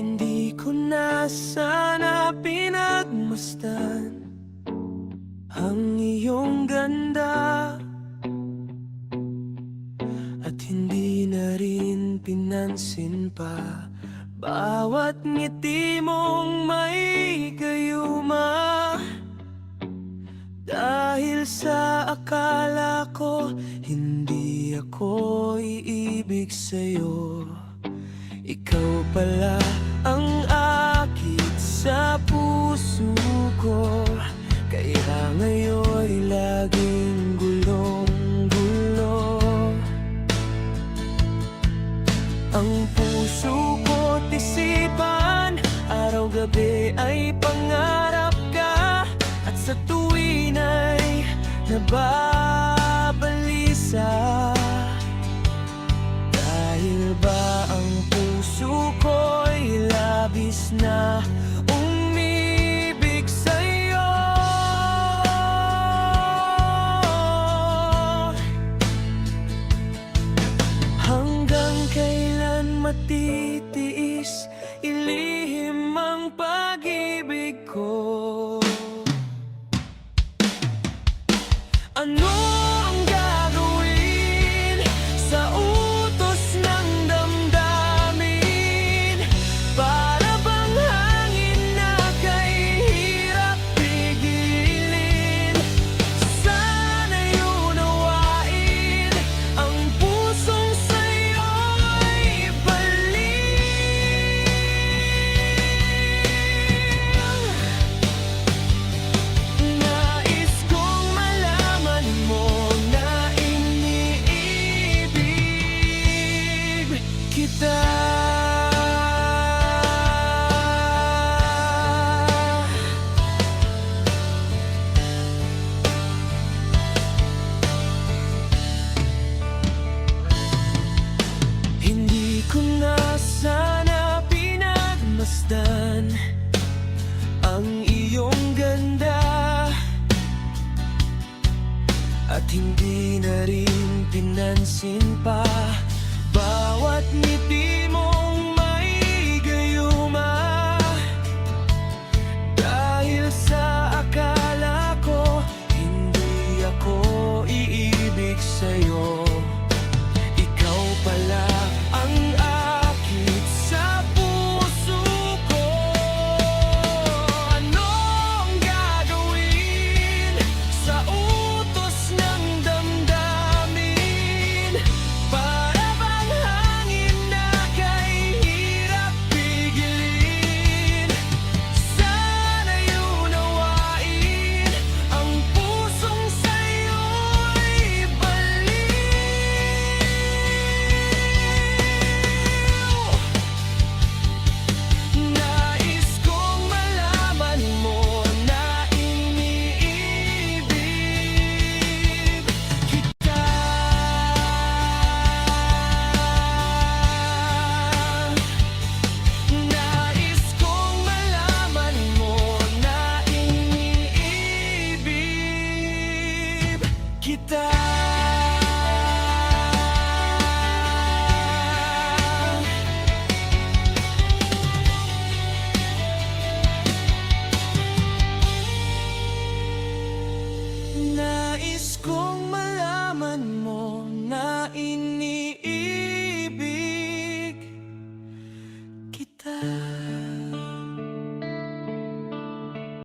Hindi ko na sana pinagmasdan ang iyong ganda, at hindi na rin pinansin pa bawat ngiti mong may gayuma. Dahil sa akala ko hindi ako iibig sa'yo, ikaw pala ang akit sa puso ko. Kaya ngayon'y laging gulong-gulo ang puso ko't isipan. Araw-gabi ay pangarap ka, at sa tuwin ay nababalisa. Dahil ba ang puso ko'y labis na umibig sa'yo? Hanggang kailan matitiis ilihim ang pag-ibig ko? Ano ang gagawin sa utos ng damdamin? Para bang hangin na kahirap pigilin? Sana'y unawain ang pusong sa'yo'y baliw. Nais kong malaman mo na iniibig kita. Hindi ko na sana pinagmasdan ang iyong ganda, at hindi na rin pinansin pa bawat ngiti mong may gayuma. Dahil sa akala ko hindi ako iibig sa'yo, ikaw pala ang akit sa puso ko. Ano ang gagawin sa utos ng damdamin? Para bang hangin na kahirap pigilin? Sana'y unawain ang pusong sa'yo'y baliw. Nais kong malaman mo na iniibig kita. Nais kong malaman mo na iniibig kita. Nais kong malaman mo na